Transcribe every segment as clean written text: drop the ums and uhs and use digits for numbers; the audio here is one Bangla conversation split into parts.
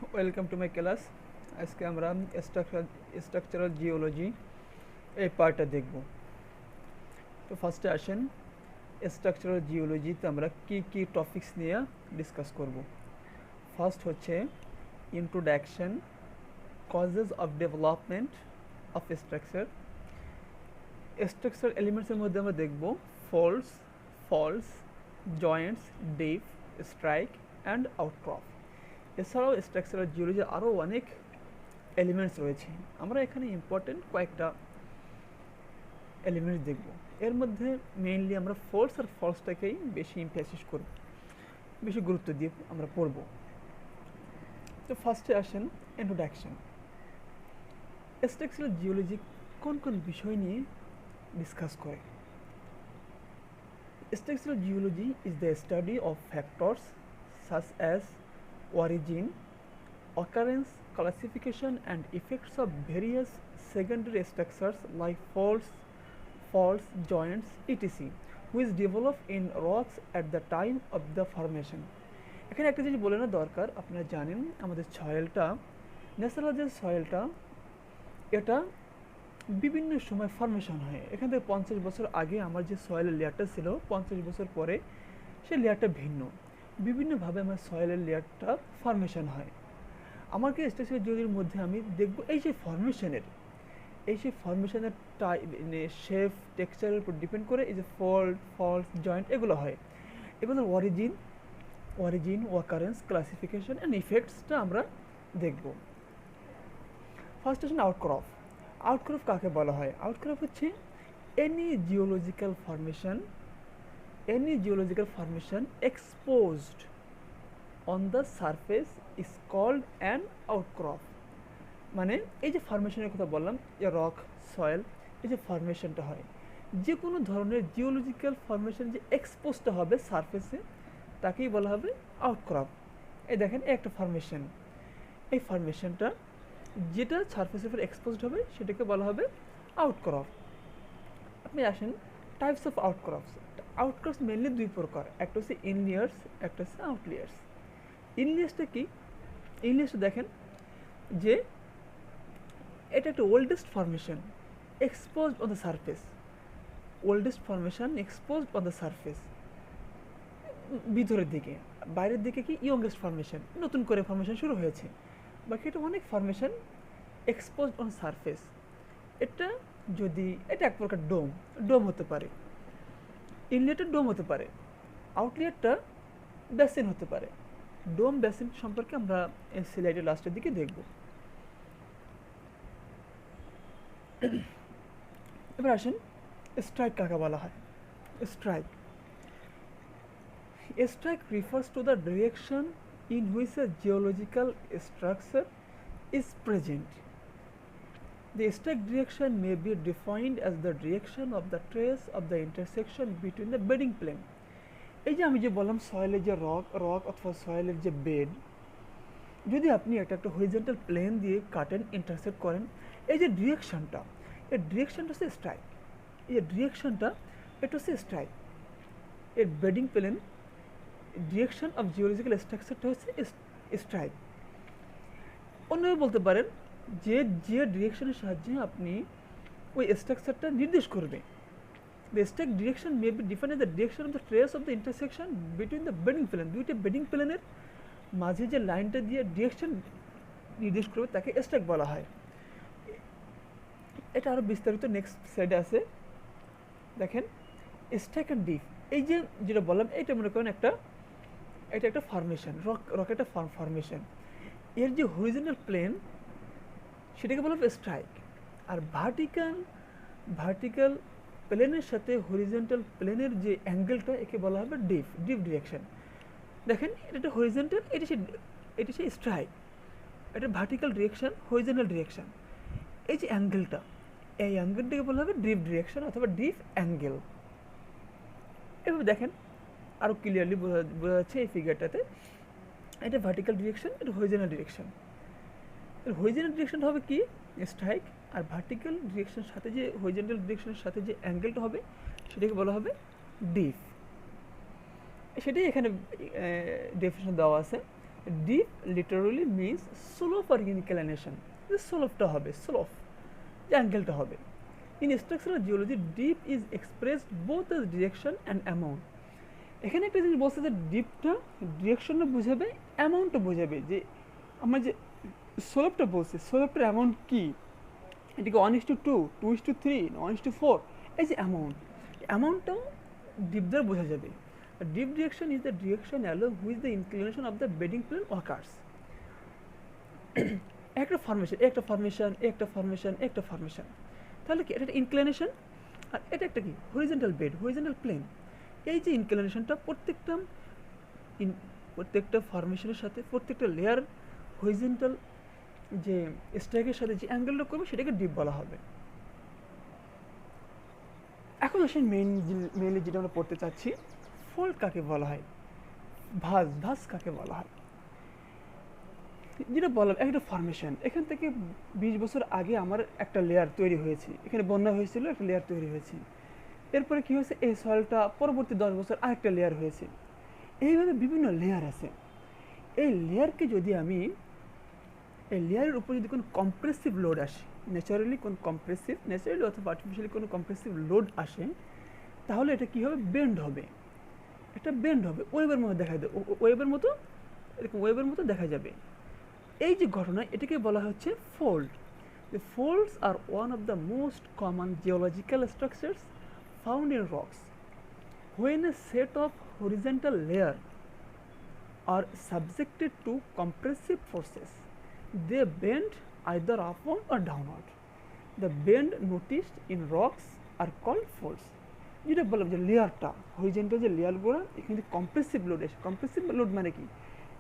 Welcome to my class. আজকে আমরা স্ট্রাকচারাল জিওলজি এই পার্টটা দেখব। তো ফার্স্টে আসেন, স্ট্রাকচারাল জিওলজিতে আমরা কি কি টপিকস নিয়ে ডিসকাস করব। ফার্স্ট হচ্ছে introduction, causes of development of structure এলিমেন্টসের মধ্যে আমরা দেখব faults, joints, dip, strike and outcrop. এছাড়াও স্ট্রাকচারাল জিওলজির আরও অনেক এলিমেন্টস রয়েছে। আমরা এখানে ইম্পর্টেন্ট কয়েকটা এলিমেন্টস দেখব। এর মধ্যে মেইনলি আমরা ফলসটাকেই বেশি ইমফ্যাসিস করব, বেশি গুরুত্ব দিয়ে আমরা পড়ব। তো ফার্স্টে আসেন ইন্ট্রোডাকশন। স্ট্রাকচারাল জিওলজি কোন কোন বিষয় নিয়ে ডিসকাস করে? Structural geology is the study of factors such as origin, occurrence, classification and effects of various secondary structures like faults, joints, etc. which develop in rocks at the time of the formation. এখানে একটা জিনিস বলে না দরকার, আপনারা জানেন আমাদের সয়েলটা, ন্যাচারাল যে সয়েলটা, এটা বিভিন্ন সময় ফর্মেশন হয়। এখান থেকে 50 বছর আগে আমার যে সয়েলের লেয়ারটা ছিল, 50 বছর পরে সেই লেয়ারটা ভিন্ন। বিভিন্নভাবে আমার সয়েলের লেয়ারটা ফর্মেশন হয়। আমাকে স্ট্রাকচারাল জিওলজির মধ্যে আমি দেখব এই যে ফর্মেশনের শেপ, টেক্সচারের উপর ডিপেন্ড করে এই যে ফলস, জয়েন্ট এগুলো হয়। এগুলোর অরিজিন, অকারেন্স, ক্লাসিফিকেশন অ্যান্ড ইফেক্টসটা আমরা দেখব। ফার্স্ট আসেন আউটক্রপ। আউটক্রপ কাকে বলা হয়? আউটক্রপ হচ্ছে any geological formation exposed on the surface is called an outcrop। মানে এই যে ফরমেশনের কথা বললাম, যে রক, সয়েল, এই যে ফরমেশনটা হয়, যে কোনো ধরনের জিওলজিক্যাল ফরমেশন যে এক্সপোজটা হবে সারফেসে, তাকেই বলা হবে আউটক্রপ। এই দেখেন একটা ফরমেশন, এই ফরমেশনটা যেটা সারফেসের উপর এক্সপোজড হবে সেটাকে বলা হবে আউটক্রপ। আপনি আসেন টাইপস অফ আউটক্রপস। আউটক্রপস মেনলি দুই প্রকার, একটা হচ্ছে ইনলিয়ার্স, একটা হচ্ছে আউটলিয়ার্স। ইনলিয়ার্সটা কি? ইনলিয়ার্সটা দেখেন যে এটা একটা oldest formation exposed on the surface. ভিতরের দিকে, বাইরের দিকে কি ইয়ংগেস্ট ফরমেশন, নতুন করে ফরমেশন শুরু হয়েছে। বাকি এটা অনেক ফরমেশন এক্সপোজড অন সারফেস। এটা এক প্রকার ডোম হতে পারে, ইনলেটটা ডোম হতে পারে, আউটলেটটা বেসিন হতে পারে। ডোম বেসিন সম্পর্কে আমরা এই স্লাইডের লাস্টের দিকে দেখব। এবার আসেন স্ট্রাইক কাকে বলা হয়। Strike refers to the direction in which a geological structure is present. The strike direction may be defined as the direction of the trace of the intersection between the bedding plane. এই যে আমি যে বললাম সয়েলের যে রক অথবা সয়েলের যে বেড, যদি আপনি একটা হরিজন্টাল প্লেন দিয়ে কাটেন, ইন্টারসেক্ট করেন, এই যে ডিরেকশনটা, এই ডিরেকশনটা হচ্ছে স্ট্রাইক। এই যে ডিরেকশনটা, এটা হচ্ছে স্ট্রাইক। এর bedding plane direction of geological স্ট্রাকচারটা হচ্ছে স্ট্রাইক। অন্যভাবে বলতে পারেন যে ডিরেকশনের সাহায্যে আপনি ওই স্ট্রাকচারটা নির্দেশ করবে। The strike direction may be defined the direction of the trace of the intersection between the bedding plane. দুইটা বেডিং প্লেনের মাঝে যে লাইনটা দিয়ে ডিরেকশন নির্দেশ করবে তাকে স্ট্রাইক বলা হয়। এটা আরও বিস্তারিত নেক্সট সাইডে আছে, দেখেন স্ট্রাইক অ্যান্ড ডিপ। এই যে যেটা বললাম, এইটা মনে করেন এটা একটা ফরমেশন, রক একটা ফরমেশন। এর যে হরিজন্টাল প্লেন সেটাকে বলা হবে স্ট্রাইক, আর ভার্টিক্যাল প্লেনের সাথে হরিজন্টাল প্লেনের যে অ্যাঙ্গেলটা, একে বলা হবে ডিপ ডিরেকশন। দেখেন এটা হরিজন্টাল, এটা সেই স্ট্রাইক, এটা ভার্টিক্যাল ডিরেকশন, হরিজন্টাল ডিরেকশন। এই যে অ্যাঙ্গেলটা, এই অ্যাঙ্গেলটাকে বলা হবে ডিপ ডিরেকশন অথবা ডিপ অ্যাঙ্গেল। এভাবে দেখেন আরও ক্লিয়ারলি বোঝা যাচ্ছে এই ফিগারটাতে। এটা ভার্টিক্যাল ডিরেকশন, এটা হরিজন্টাল ডিরেকশন। হরিজন্টাল ডিরেকশন হবে কি স্ট্রাইক, আর ভার্টিক্যাল ডিরেকশনের সাথে যে হরিজন্টাল ডিরেকশনের সাথে যে অ্যাঙ্গেলটা হবে সেটাকে বলা হবে ডিপ। সেটাই এখানে ডেফিনেশন দেওয়া আছে। ডিপ লিটারালি মিনস স্লোপ আর ইনক্লিনেশন। যে স্লোপটা হবে, স্লোপ যে অ্যাঙ্গেলটা হবে। In structural geology dip is expressed both as direction and amount. এখানে একটা জিনিস বলছে যে ডিপটা ডিরেকশনটা বোঝাবে, অ্যামাউন্টটা বোঝাবে। যে আমরা যে স্লোপটা বলছি, স্লোপটার অ্যামাউন্ট কী, এটাকে 1:2, 2:3, 1:4, এই যে অ্যামাউন্টটাও ডিপ দ্বারা বোঝা যাবে। Dip direction is the direction along which the inclination of the bedding plane occurs. একটা ফরমেশন, একটা ফরমেশন, একটা ফরমেশন, একটা ফরমেশন, তাহলে কি এটা একটা ইনক্লিনেশন, আর এটা একটা কি হরিজন্টাল বেড, হরিজন্টাল প্লেন। এই যে ইনক্লিনেশনটা প্রত্যেকটা ফরমেশনের সাথে, প্রত্যেকটা লেয়ার হরিজন্টাল যে স্ট্রাইকের সাথে যে অ্যাঙ্গেলটা করবে সেটাকে ডিপ বলা হবে। এখন আসেন মেইনলি যেটা আমরা পড়তে চাচ্ছি, ফোল্ড কাকে বলা হয়, ভাঁজ কাকে বলা হয়। যেটা বললাম একটা ফরমেশন, এখান থেকে 20 বছর আগে আমার একটা লেয়ার তৈরি হয়েছে, এখানে বন্যা হয়েছিল, একটা লেয়ার তৈরি হয়েছে। এরপরে কী হয়েছে, এই সয়েলটা পরবর্তী 10 বছর আরেকটা লেয়ার হয়েছে। এইভাবে বিভিন্ন লেয়ার আছে। এই লেয়ারকে যদি আমি, এই লেয়ারের উপর যদি কোনো কম্প্রেসিভ লোড আসে, ন্যাচারালি অথবা আর্টিফিশিয়ালি কোনো কম্প্রেসিভ লোড আসে, তাহলে এটা কী হবে, বেন্ড হবে। এটা বেন্ড হবে, ওয়েভের মতো দেখা যাবে, ওয়েভের মতো, এরকম ওয়েভের মতো দেখা যাবে। এই যে ঘটনা, এটাকে বলা হচ্ছে fold. The folds are one of the most common geological structures found in rocks. When a set of horizontal layers are subjected to compressive forces, they bend either upward or downward. The bend noticed in rocks are called folds. যেটা বললাম যে লেয়ারটা, হরিজন্টাল যে লেয়ারগুলো, এখানে কম্প্রেসিভ লোড এসে, কম্প্রেসিভ লোড মানে কি,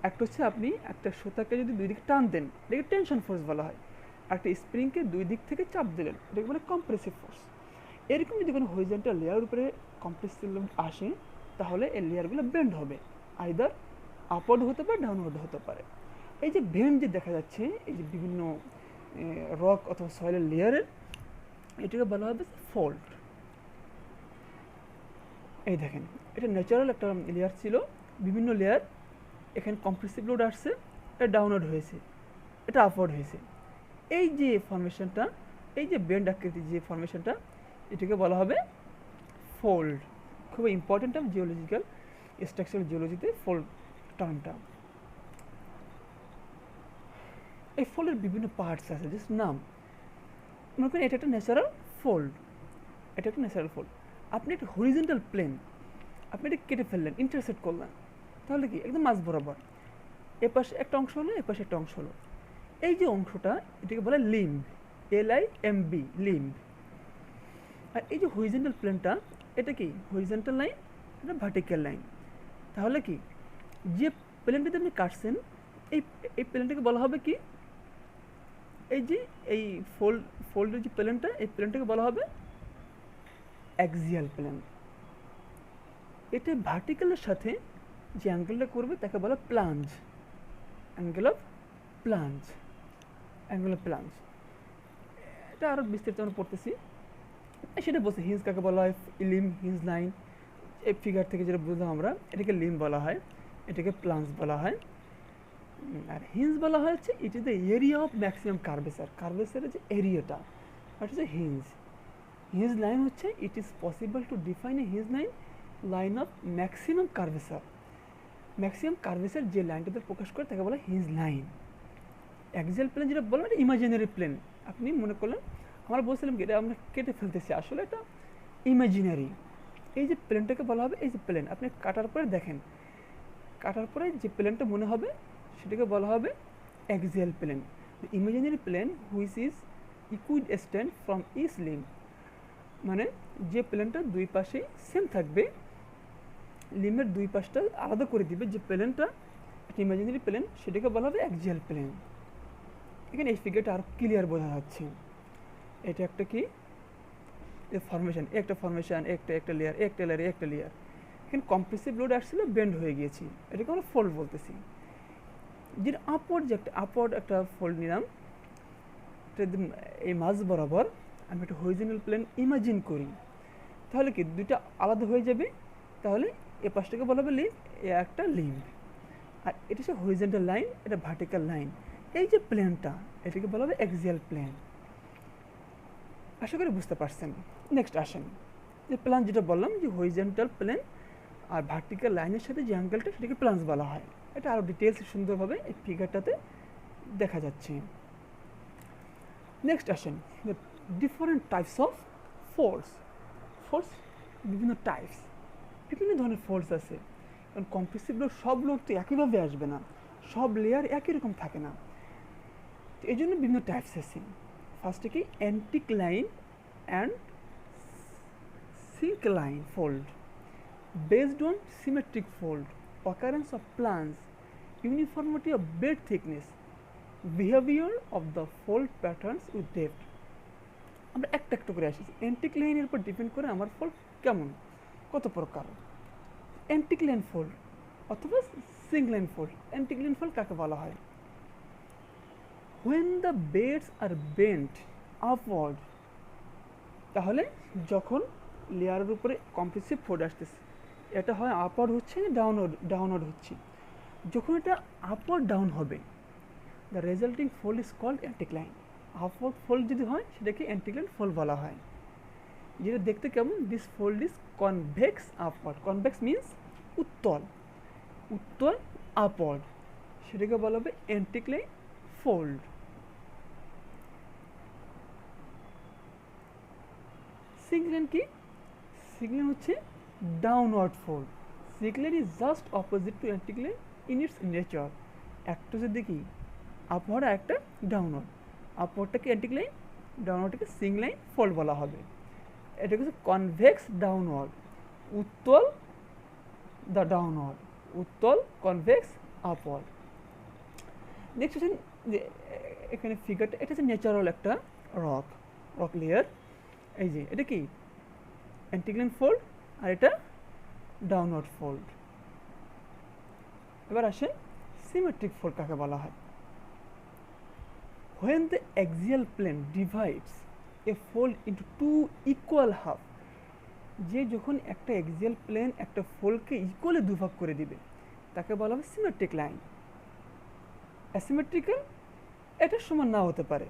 একটা হচ্ছে আপনি একটা সুতাকে যদি দুই দিকে টান দেন, এটাকে টেনশন ফোর্স বলা হয়। একটা স্প্রিংকে দুই দিক থেকে চাপ দিলেন, এটাকে বলে কম্প্রেসিভ ফোর্স। এরকম যদি কোনো হরিজন্টাল লেয়ার উপরে কম্প্রেসিভ লোড আসে, তাহলে এই লেয়ারগুলো বেন্ড হবে, আইদার আপওয়ার্ড হতে পারে, ডাউনওয়ার্ড হতে পারে। এই যে বেন্ড যে দেখা যাচ্ছে, এই যে বিভিন্ন রক অথবা সয়েলের লেয়ারের, এটাকে বলা হবে ফল্ট। এই দেখেন, এটা ন্যাচারাল একটা লেয়ার ছিল, বিভিন্ন লেয়ার, এখানে কম্প্রেসিভ লোড আসছে, এটা ডাউনওয়ার্ড হয়েছে, এটা আপওয়ার্ড হয়েছে। এই যে ফরমেশনটা, এই যে বেন্ড আকৃতির যে ফরমেশনটা, এটাকে বলা হবে ফোল্ড। খুব ইম্পর্টেন্ট টার্ম জিওলজিক্যাল স্ট্রাকচারাল জিওলজিতে, ফোল্ড টার্মটা। এই ফোল্ডের বিভিন্ন পার্টস আছে, জাস্ট নাম। মনে করেন এটা একটা ন্যাচারাল ফোল্ড, এটা একটা ন্যাচারাল ফোল্ড। আপনি একটা হরিজন্টাল প্লেন, আপনি এটা কেটে ফেললেন, ইন্টারসেক্ট করলেন, তাহলে কি একদম মাঝ বরাবর এপাশে একটা অংশ হলো, এপাশে একটা অংশ হলো। এই যে অংশটা, এটাকে বলে লিম্ব, LIMB, লিম্ব। আর এই যে হরিজন্টাল প্লেনটা, এটা কি হরিজন্টাল লাইন, এটা ভার্টিক্যাল লাইন। তাহলে কি যে প্লেনটাতে আপনি কাটছেন, এই প্লেনটাকে বলা হবে কি, এই যে এই ফোল্ডের যে প্লেনটা, এই প্লেনটাকে বলা হবে অ্যাক্সিয়াল প্লেন। এটা ভার্টিক্যালের সাথে যে অ্যাঙ্গেলটা করবে তাকে বলা প্লাঞ্জ, অ্যাঙ্গেল অফ প্লাঞ্জ। এটা আরও বিস্তারিত আমরা পড়তেছি, সেটা বলছে হিঞ্জ কাকে বলা হয়, লিম্ব, হিঞ্জ লাইন। এই ফিগার থেকে যেটা বুঝলাম আমরা, এটাকে লিম্ব বলা হয়, এটাকে প্লাঞ্জ বলা হয়। আর হিঞ্জ বলা হয়েছে it is the area of maximum curvature, কার্ভেচারের যে এরিয়াটা, এটা হচ্ছে হিঞ্জ। হিঞ্জ লাইন হচ্ছে it is possible to define a hinge line of maximum curvature. Maximum curvature যে লাইনটাতে প্রকাশ করে তাকে বলা হিঞ্জ লাইন। অ্যাক্সিয়াল প্লেন যেটা বললাম, এটা ইমাজিনারি প্লেন। আপনি মনে করলেন, আমরা বলছিলাম কি এটা আমরা কেটে ফেলতেছি, আসলে এটা ইমাজিনারি। এই যে প্লেনটাকে বলা হবে, এই যে প্লেন আপনি কাটার পরে দেখেন, কাটার পরে যে প্লেনটা মনে হবে সেটাকে বলা হবে axial plane. Imaginary plane which is equidistant from each limb, মানে যে প্লেনটা দুই পাশেই সেম থাকবে, লিম্বের দুই পাশটা আলাদা করে দিবে, যে প্লেনটা একটা ইমাজিনারি প্লেন, সেটাকে বলা হবে অ্যাক্সিয়াল প্লেন। এখানে এই ফিগারটা আরও ক্লিয়ার বোঝা যাচ্ছে। এটা একটা কি ফরমেশন, একটা ফরমেশন, একটা লেয়ার, একটা লেয়ার, একটা লেয়ার। এখানে কম্প্রেসিভ লোড আসছিল, বেন্ড হয়ে গিয়েছি, এটাকে আমরা ফোল্ড বলতেছি। যেটা আপওয়ার্ড, যে আপওয়ার্ড একটা ফোল্ড নিলাম, এই মাঝ বরাবর আমি একটা হরিজন্টাল প্লেন ইমাজিন করি, তাহলে কি দুইটা আলাদা হয়ে যাবে, তাহলে এ পাশটাকে বলা হবে লিম্ব, এ একটা লিম্ব। আর এটা হচ্ছে হরিজেন্টাল লাইন, এটা ভার্টিক্যাল লাইন। এই যে প্লেনটা এটাকে বলা হবে অ্যাক্সিয়াল প্লেন। আশা করি বুঝতে পারছেন। নেক্সট আসেন, যে প্লান যেটা বললাম যে হরিজেন্টাল প্লেন আর ভার্টিক্যাল লাইনের সাথে যে অ্যাঙ্গেলটা সেটাকে প্লান্স বলা হয়। এটা আরও ডিটেলস সুন্দরভাবে এই ফিগারটাতে দেখা যাচ্ছে। নেক্সট আসেন, different types of force. Force বিভিন্ন টাইপস, বিভিন্ন ধরনের ফোর্স আছে। কারণ কম্প্রেসিভ লোড সব লোড তো একইভাবে আসবে না, সব লেয়ার একই রকম থাকে না, তো এই জন্য বিভিন্ন টাইপস আছে। ফার্স্টে কি অ্যান্টিক্লাইন and syncline fold. Based on symmetric fold, occurrence of plans, uniformity of bed thickness, behavior of the fold patterns with depth. আমরা একটা একটা করে আসি। অ্যান্টিক্লাইনের উপর ডিপেন্ড করে আমার ফোল্ড কেমন, কত প্রকার। অ্যান্টিক্লাইন ফোল্ড অথবা সিঙ্কলাইন ফোল্ড। অ্যান্টিক্লাইন ফোল্ড কাকে বলা হয়? when the beds are bent upward, তাহলে যখন লেয়ারের উপরে কম্প্রেসিভ ফোর্স আসতেছে, এটা হয় আপওয়ার্ড হচ্ছে ডাউনওয়ার্ড হচ্ছে। যখন এটা আপওয়ার্ড ডাউন হবে, the resulting fold is called anticline. Upward fold যদি হয় সেটাকে অ্যান্টিক্লাইন ফোল্ড বলা হয়। যেটা দেখতে কেমন, this fold is convex upward. Convex means উত্তল, উত্তল আপওয়ার্ড, সেটাকে বলা হবে অ্যান্টিক্লাইন ফোল্ড। সিঙ্কলাইন কি? সিঙ্কলাইন হচ্ছে downward fold. Syncline is just opposite to anticline in its nature. একটা হচ্ছে দেখি আপওয়ার্ড আর একটা ডাউনওয়ার্ড। আপওয়ার্ডটাকে অ্যান্টিক্লাইন, ডাউনওয়ার্ডটাকে সিঙ্কলাইন ফোল্ড বলা হবে। এটা হচ্ছে কনভেক্স ডাউনওয়ার্ড, উত্তল দ্য ডাউনওয়ার্ড, উত্তল কনভেক্স আপওয়ার্ড। নেক্সট হচ্ছে যে এখানে ফিগারটা, এটা হচ্ছে ন্যাচারাল একটা রক লেয়ার। এই যে এটা কি অ্যান্টিক্লাইন ফোল্ড আর এটা ডাউনওয়ার্ড ফোল্ড। এবার আসেন সিমেট্রিক ফোল্ড কাকে বলা হয়? when the axial plane divides a fold into two equal half, যে যখন একটা অ্যাক্সিয়াল প্লেন একটা ফোল্ডকে ইকুয়ালি দুভাগ করে দিবে তাকে বলা হবে সিমেট্রিক লাইন। অ্যাসিমেট্রিক্যাল এটা সমান না হতে পারে।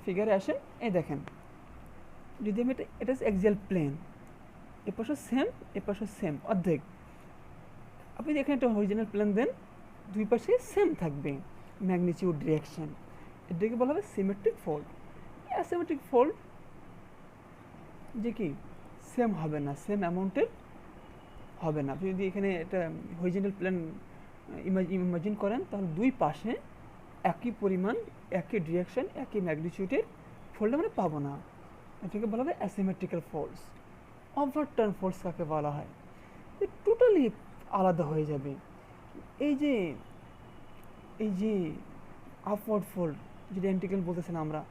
ফিগারে আসেন, এই দেখেন যদি আমি এটা অ্যাক্সিয়াল প্লেন, এ পাশে সেম এ পাশে সেম অর্ধেক। আপনি এখানে একটা অরিজিনাল প্লেন দেন, দুই পাশে সেম থাকবে ম্যাগনিটিউড ডিরেকশন, এটাকে বলা হবে সিমেট্রিক ফোল্ড। অ্যাসিমেট্রিক ফোল্ড যে কি সেম হবে না, সেম অ্যামাউন্টের হবে না। আপনি যদি এখানে একটা হরিজন্টাল প্লেন ইমাজিন করেন তাহলে দুই পাশে একই পরিমাণ, একই ডিরেকশন, একই ম্যাগনিটিউডের ফোল্ড আমরা পাবো না, এটাকে বলা হবে অ্যাসিমেট্রিক্যাল ফোল্ডস। ওভারটার্ন ফোল্ডস কাকে বলা হয়? টোটালি আলাদা হয়ে যাবে। এই যে আপওয়ার্ড ফোল্ড যেটা অ্যান্টিক্লাইন বলতেছেন আমরা,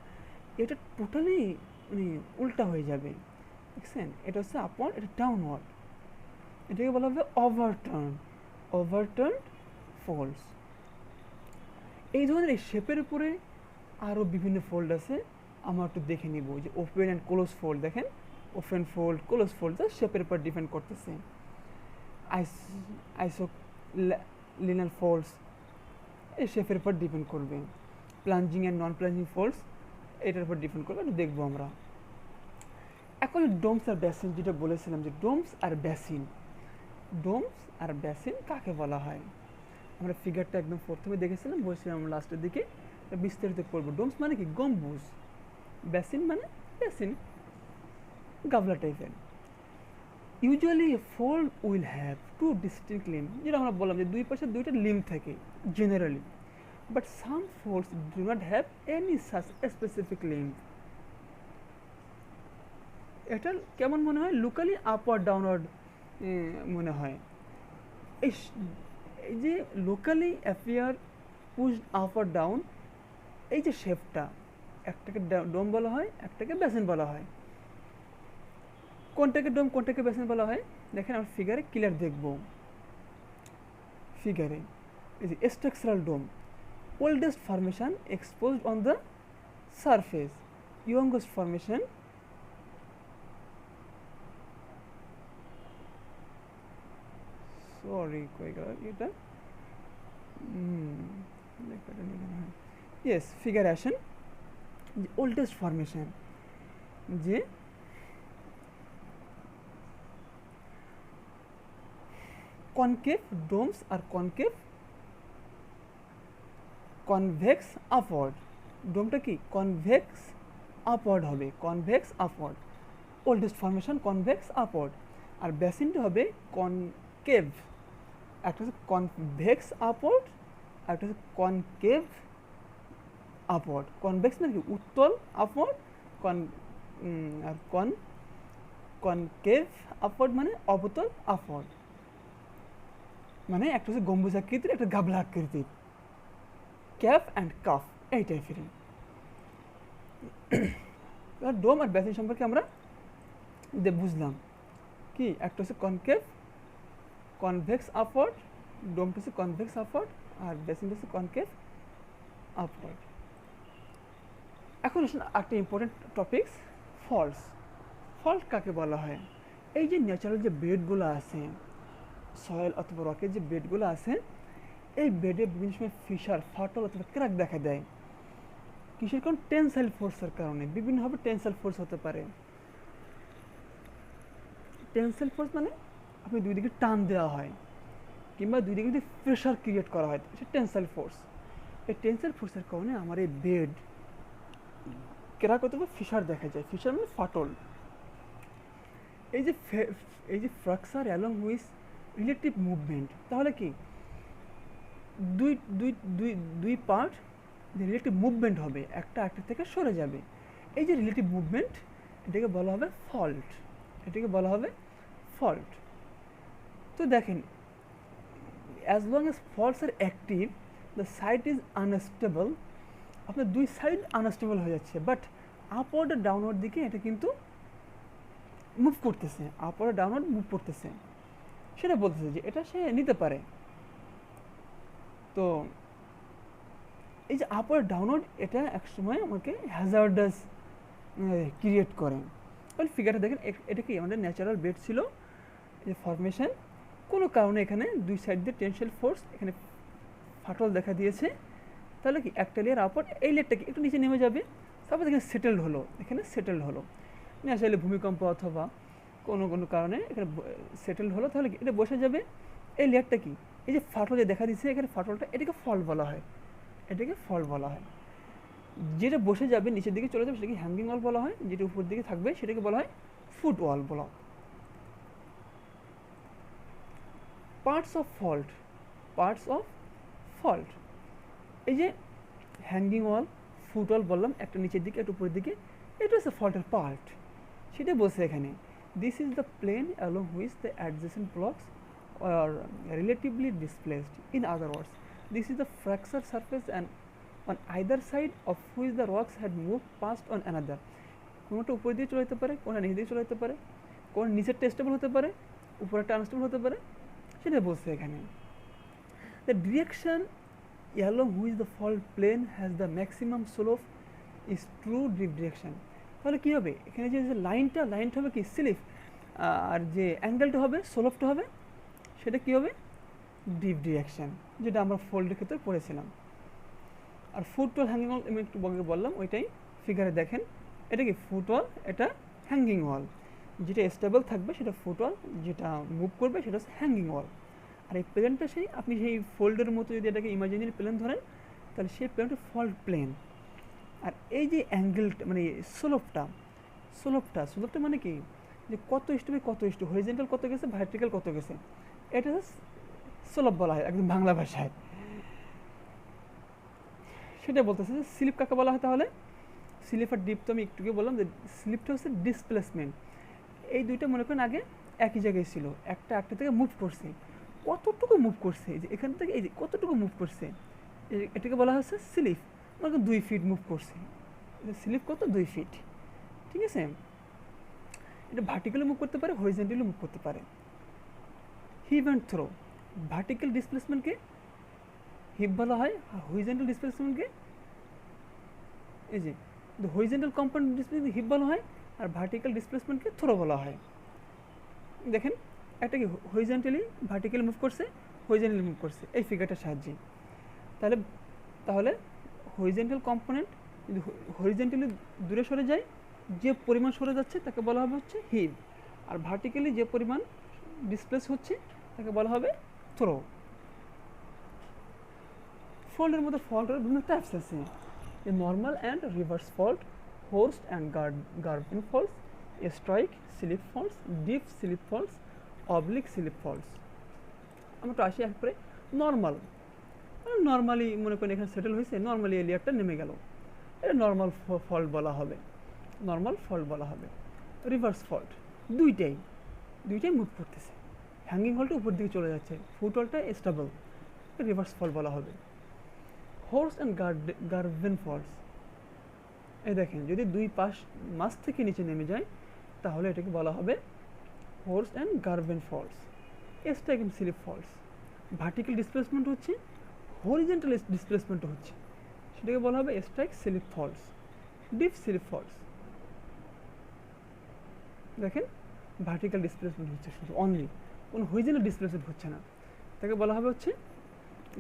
এটা টোটালি মানে উল্টা হয়ে যাবে, দেখছেন? এটা হচ্ছে আপওয়ার্ড, এটা ডাউনওয়ার্ড, এটাকে বলা হবে ওভারটার্ন ফোল্ডস। এই ধরনের এই শেপের উপরে আরও বিভিন্ন ফোল্ড আছে, আমরা একটু দেখে নিব। যে ওপেন অ্যান্ড ক্লোজ ফোল্ড, দেখেন ওপেন ফোল্ড, ক্লোজ ফোল্ড, শেপের উপর ডিপেন্ড করতেছে। আইসোলিনাল ফোল্ডস এই শেপের উপর ডিপেন্ড করবে। প্লাঞ্জিং অ্যান্ড নন প্লাঞ্জিং ফোল্ডস এটার উপর ডিপেন্ড করবে, একটু দেখবো আমরা। এখন ডোমস আর বেসিন যেটা বলেছিলাম, যে ডোমস আর বেসিন কাকে বলা হয়? আমরা ফিগারটা একদম প্রথমে দেখেছিলাম, বলছিলাম লাস্টের দিকে বিস্তারিত করবো। ডোমস মানে কি? গম্বুজ। বেসিন মানে বেসিন, গাবলা টাইপের। Usually a fold will have to distinct limb, যেটা আমরা বললাম যে দুই পাশে দুইটা লিম্ব থাকে generally, but some folds do not have any such specific limb. এটা কেমন মনে হয়? লোকালি আপওয়ার্ড ডাউনওয়ার্ড মনে হয়। এই যে locally appear pushed upward down, এই যে শেপটা, একটাকে ডোম বলা হয়, একটাকে বেসিন বলা হয়। কোনটাকে ডোম কোনটাকে বেসিন বলা হয় দেখেন আমরা ফিগারে ক্লিয়ার দেখব। ফিগারে এই যে structural dome, oldest formation exposed on the surface, youngest formation এটা ইয়েস ফিগার আসেন যে ওল্ডেস্ট ফরমেশন, যে কনকেভ ডোমস আর কনকেভ কনভেক্স আপওয়ার্ড। ডোমটা কি কনভেক্স আপওয়ার্ড হবে, convex upward, oldest formation convex upward. আর বেসিনটা হবে কনকেভ, একটা হচ্ছে কনভেক্স আপওয়ার্ড আর একটা হচ্ছে কনকেভ আপওয়ার্ড। কনভেক্স মানে কি উত্তল আপওয়ার্ড, আর কনকেভ আপওয়ার্ড মানে অবতল আপওয়ার্ড। মানে একটা হচ্ছে গম্বুজ আকৃতির, একটা গাবলা আকৃতির, ক্যাফ অ্যান্ড কাফ এই টাইপের। ডোম আর বেসিন সম্পর্কে আমরা বুঝলাম কি, একটা হচ্ছে কনকেভ কনভেক্স আপওয়ার্ড, ডোমটা হচ্ছে কনভেক্স আপওয়ার্ড আর বেসিনটা হচ্ছে কনকেভ আপওয়ার্ড। এখন আসুন একটা ইম্পর্টেন্ট টপিকস, ফল্টস। ফল্ট কাকে বলা হয়? এই যে ন্যাচারাল যে বেডগুলো আছে, সয়েল অথবা রকের যে বেডগুলো আছে, এই বেডে বিভিন্ন সময় ফিশার, ফাটল অথবা ক্র্যাক দেখা দেয়। কিসের কারণ? টেনসাইল ফোর্সের কারণে। বিভিন্নভাবে টেনসাইল ফোর্স হতে পারে। টেনসাইল ফোর্স মানে আপনি দুই দিকে টান দেওয়া হয় কিংবা দুই দিকে যদি প্রেশার ক্রিয়েট করা হয়, সেটা টেনসাইল ফোর্স। এই টেনসাইল ফোর্সের কারণে আমার এই বেড ক্র্যাক অথবা ফিশার দেখা যায়। ফিশার মানে ফাটল। এই যে fracture along with relative movement, তাহলে কি দুই দুই দুই দুই পার্ট যে রিলেটিভ মুভমেন্ট হবে, একটা থেকে সরে যাবে, এই যে রিলেটিভ মুভমেন্ট, এটাকে বলা হবে ফল্ট। এটাকে বলা হবে ফল্ট। তো দেখেন, as long as faults are active, the side is unstable. আপনার দুই সাইড আনস্টেবল হয়ে যাচ্ছে, বাট আপওয়ার্ড আর ডাউনওয়ার্ড দিকে এটা কিন্তু মুভ করতেছে, আপওয়ার্ড আর ডাউনওয়ার্ড মুভ করতেছে। সেটা বলতেছে যে এটা সে নিতে পারে। তো এই যে আপওয়ার্ড ডাউনওয়ার্ড, এটা একসময় আমাকে হ্যাজার্ডাস ক্রিয়েট করে। তাহলে ফিগারটা দেখেন, এটা কি আমাদের ন্যাচারাল বেড ছিল, এই ফরমেশন, কোনো কারণে এখানে দুই সাইড দিয়ে টেনসাইল ফোর্স, এখানে ফাটল দেখা দিয়েছে। তাহলে কি একটা লেয়ার আপওয়ার্ড, এই লেয়ারটা কি একটু নিচে নেমে যাবে, তারপর এখানে সেটেলড হলো, এখানে সেটেলড হলো ন্যাচারালি ভূমিকম্প অথবা কোনো কারণে এখানে সেটেলড হলো। তাহলে কি এটা বসে যাবে। এই লেয়ারটা কি, এই যে ফাটল যে দেখা দিচ্ছে এখানে ফাটলটা, এটাকে ফল্ট বলা হয়। এটাকে ফল্ট বলা হয়। যেটা বসে যাবে নিচের দিকে চলে যাবে সেটাকে হ্যাঙ্গিং ওয়াল বলা হয়। যেটা উপর দিকে থাকবে সেটাকে বলা হয় foot wall block. Parts of fault, parts of fault, এই যে হ্যাঙ্গিং ওয়াল, ফুট ওয়াল বললাম, একটা নিচের দিকে একটা উপরের দিকে, এটা হচ্ছে ফল্টের পার্ট। সেটা বলছে এখানে, this is the plane along which the adjacent blocks are relatively displaced. In other words, this is the fracture surface and on either side of which the rocks had moved past on another. কোনোটা উপর দিয়ে চলে যেতে পারে, কোনোটা নিচে দিয়ে চলে যেতে পারে, কোনো নিচেরটা স্টেবল হতে পারে, উপরেরটা আনস্টেবল হতে পারে, সেটা বলছে এখানে। The direction along which the fault plane has the maximum slope is true drift direction. তাহলে কী হবে, এখানে যে লাইনটা হবে কি স্লিপ, আর যে অ্যাঙ্গেলটা হবে, স্লোপটা হবে, সেটা কী হবে ডিপ ডিরেকশন, যেটা আমরা ফোল্ডের ক্ষেত্রে পড়েছিলাম। আর ফুট ওয়াল হ্যাঙ্গিং ওয়াল আমি একটু বললাম, ওইটাই ফিগারে দেখেন। এটা কি ফুট ওয়াল, এটা হ্যাঙ্গিং ওয়াল। যেটা স্টেবল থাকবে সেটা ফুট ওয়াল, যেটা মুভ করবে সেটা হচ্ছে হ্যাঙ্গিং ওয়াল। আর এই প্লেনটা আপনি সেই ফোল্ডের মতো যদি এটাকে ইমাজিনারি প্লেন ধরেন, তাহলে সেই প্লেনটা ফল্ট প্লেন। আর এই যে অ্যাঙ্গেলটা মানে স্লোপটা মানে কি, যে কত স্টেপে কত স্টেপ, হরিজেন্টাল কত গেছে, ভার্টিক্যাল কত গেছে, এটা স্লোপ বলা হয় একদম বাংলা ভাষায়। সেটা বলতেছে যে স্লিপ কাকে বলা হয়। তাহলে স্লিপ আর ডিপ তো আমি একটুকে বললাম যে স্লিপটা হচ্ছে ডিসপ্লেসমেন্ট। এই দুইটা মনে করেন আগে একই জায়গায় ছিল, একটা থেকে মুভ করছে, কতটুকু মুভ করছে, যে এখান থেকে এই যে কতটুকু মুভ করছে, এটাকে বলা হচ্ছে স্লিপ। মনে করেন 2 ফিট মুভ করছে, স্লিপ কত 2 ফিট, ঠিক আছে। এটা ভার্টিক্যালি মুভ করতে পারে, হরিজেন্টালি মুভ করতে পারে। হিভ অ্যান্ড থ্রো, ভার্টিক্যাল ডিসপ্লেসমেন্টকে হিপ বলা হয়, আর হরিজেন্টাল ডিসপ্লেসমেন্টকে এই যে হরিজেন্টাল কম্পাউন্ড ডিসপ্লেসমেন্ট হিপ বলা হয়, আর ভার্টিক্যাল ডিসপ্লেসমেন্টকে থ্রো বলা হয়। দেখেন একটা কি হরিজেন্টালি ভার্টিক্যালি মুভ করছে, হরিজেন্টালি মুভ করছে এই ফিগারটার সাহায্যে। তাহলে তাহলে হরিজেন্টাল কম্পোনেন্ট যদি হরিজেন্টালি দূরে সরে যায়, যে পরিমাণ সরে যাচ্ছে তাকে বলা হবে হচ্ছে হিভ, আর ভার্টিক্যালি যে পরিমাণ ডিসপ্লেস হচ্ছে তাকে বলা হবে থ্রো। ফল্টের মধ্যে ফল্টের বিভিন্ন টাইপস আছে, normal and reverse fault, horst and graben faults, strike slip faults, dip slip faults, oblique slip faults. আমরা একটু আসি একবারে নর্মাল। নর্মালি মনে করেন এখানে সেটেল হয়েছে, নর্মালি এই লেয়ারটা নেমে গেল, এটা নর্মাল ফল্ট বলা হবে, নর্মাল ফল্ট বলা হবে। রিভার্স ফল্ট দুইটাই মুভ করতেছে, হ্যাঙ্গিং হলটা উপর দিকে চলে যাচ্ছে, ফুট হলটা স্টেবল, রিভার্স ফল্ট বলা হবে। হোর্স অ্যান্ড গার্ভেন ফল্টস, এই দেখেন যদি দুই মাছ থেকে নিচে নেমে যায় তাহলে এটাকে বলা হবে horst and graben faults. Strike and slip faults, vertical displacement হচ্ছে, হরিজেন্টাল ডিসপ্লেসমেন্ট হচ্ছে, সেটাকে বলা হবে strike slip faults. Dip slip faults, দেখেন ভার্টিক্যাল ডিসপ্লেসমেন্ট হচ্ছে শুধু অনলি, কোনো হরিজেন্টাল ডিসপ্লেসমেন্ট হচ্ছে না, তাকে বলা হবে হচ্ছে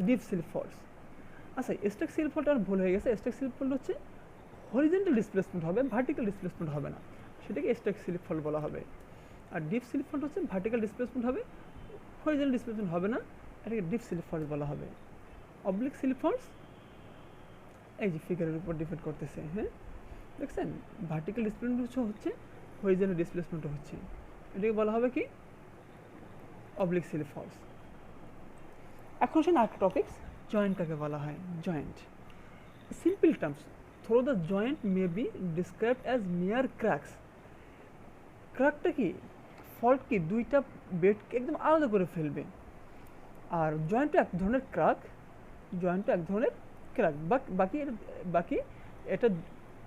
ডিপ স্লিপ ফল্টস। আচ্ছা স্ট্রাইক স্লিপ ফল্ট আর ভুল হয়ে গেছে, স্ট্রাইক স্লিপ ফল্ট হচ্ছে হরিজেন্টাল ডিসপ্লেসমেন্ট হবে, ভার্টিক্যাল ডিসপ্লেসমেন্ট হবে না, সেটাকে স্ট্রাইক স্লিপ ফল্ট বলা হবে। আর ডিপ স্লিপ ফল্ট হচ্ছে ভার্টিক্যাল ডিসপ্লেসমেন্ট হবে, হরিজেন্টাল ডিসপ্লেসমেন্ট হবে না, এটাকে ডিপ স্লিপ ফল্ট বলা হবে। অবলিক স্লিপ ফল্টস এই যে ফিগারের উপর ডিপেন্ড করতেছে, হ্যাঁ দেখছেন, ভার্টিক্যাল ডিসপ্লেসমেন্ট হচ্ছে, হরিজেন্টাল ডিসপ্লেসমেন্ট হচ্ছে, এটাকে বলা হবে কি অবলিক স্লিপ ফল্টস। এখন আসেন আরেকটা টপিকস, জয়েন্ট কাকে বলা হয়। Joint simple terms, through the joint may be described as mere cracks. ক্র্যাকটা কি, ফল্ট কি দুইটা বেডকে একদম আলাদা করে ফেলবে, আর জয়েন্টটা এক ধরনের ক্র্যাক, জয়েন্টটা এক ধরনের ক্র্যাক, বাকি এটা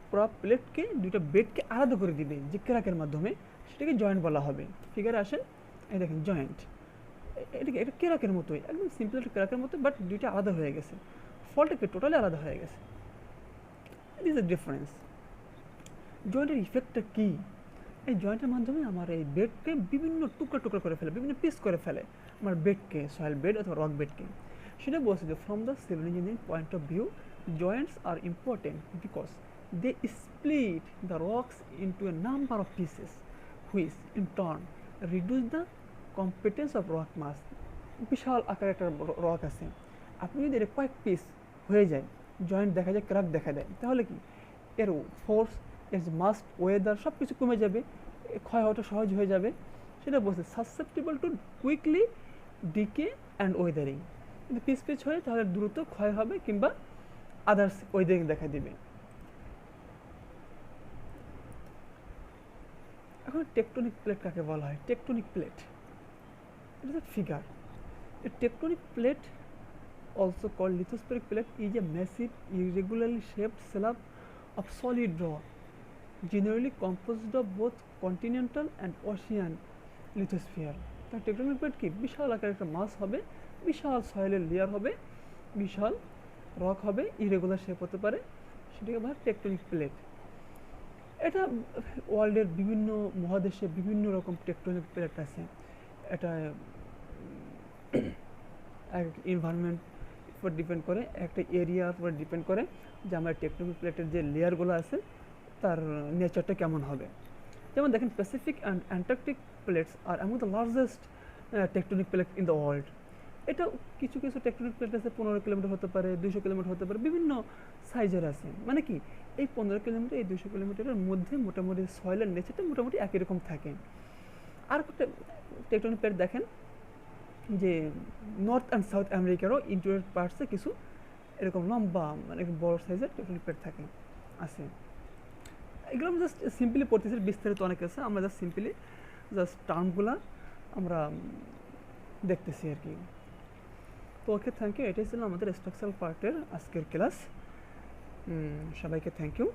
পুরো প্লেটকে দুইটা বেডকে আলাদা করে দিবে যে ক্র্যাকের মাধ্যমে, সেটাকে জয়েন্ট বলা হবে। ফিগারে আসেন, এই দেখেন জয়েন্ট, এটাকে এটা ক্র্যাকের মতোই, একদম সিম্পল একটা ক্র্যাকের মতো, বাট দুইটা আলাদা হয়ে গেছে, ফল্টটা টোটালি আলাদা হয়ে গেছে। It is a difference. জয়েন্টের ইফেক্টটা কী, এই জয়েন্টের মাধ্যমে আমার এই বেডকে বিভিন্ন টুকরা টুকরা করে ফেলে, বিভিন্ন পিস করে ফেলে আমার বেডকে, সয়েল বেড অথবা রক বেডকে। সেটা বলছে যে from the civil engineering point of view, joints are important because they split the rocks into a number of pieces which in turn reduce the competence of rock mass. বিশাল আকারের একটা রক আছে, আপনি যদি এর কয়েক পিস হয়ে যায়, জয়েন্ট দেখা যায়, ক্র্যাক দেখা দেয়, তাহলে কি এর ফোর্স, এর মাস্ট, ওয়েদার সব কিছু কমে যাবে, ক্ষয় হওয়াটা সহজ হয়ে যাবে। সেটা বলছে susceptible to quickly decay and weathering, যদি পিস হয় তাহলে দ্রুত ক্ষয় হবে কিংবা আদার্স ওয়েদারিং দেখা দিবে। এখন টেকটনিক প্লেট কাকে বলা হয়। Tectonic plate, it is a figure. A tectonic plate, also called lithospheric plate, is a massive irregularly shaped slab of solid rock, generally composed of both continental and ocean lithosphere. তার টেকটনিক প্লেট কি, বিশাল আকারের একটা মাস হবে, বিশাল সয়েলের লেয়ার হবে, বিশাল রক হবে, ইরেগুলার শেপ হতে পারে, সেটাকে বলা হয় টেকটনিক প্লেট। এটা ওয়ার্ল্ডের বিভিন্ন মহাদেশে বিভিন্ন রকম টেকটনিক প্লেট আছে। এটা এনভায়রনমেন্ট উপর ডিপেন্ড করে, একটা এরিয়ার উপর ডিপেন্ড করে যে আমার টেকটনিক প্লেটের যে লেয়ারগুলো আছে তার নেচারটা কেমন হবে। যেমন দেখেন Pacific and Antarctic plates R among the largest tectonic plate in the world. এটা কিছু কিছু টেকটনিক প্লেট আছে 15 কিলোমিটার হতে পারে, 200 কিলোমিটার হতে পারে, বিভিন্ন সাইজের আছে। মানে কি এই 15 কিলোমিটার, এই 200 কিলোমিটারের মধ্যে মোটামুটি সয়েলের নেচারটা মোটামুটি একই রকম থাকে। আর একটা টেকটনিক প্লেট দেখেন যে নর্থ অ্যান্ড সাউথ আমেরিকারও ইন্টেরিয়র পার্টসে কিছু এরকম লম্বা মানে বড় সাইজের টেকটনিক প্লেট থাকে আছে। এগুলো আমরা জাস্ট সিম্পলি পড়তেছি, বিস্তারিত অনেক আছে, আমরা জাস্ট টার্মগুলা আমরা দেখতেছি আর কি। তো ওকে, থ্যাংক ইউ। এটাই ছিল আমাদের স্ট্রাকচারাল পার্টের আজকের ক্লাস। সবাইকে থ্যাংক ইউ।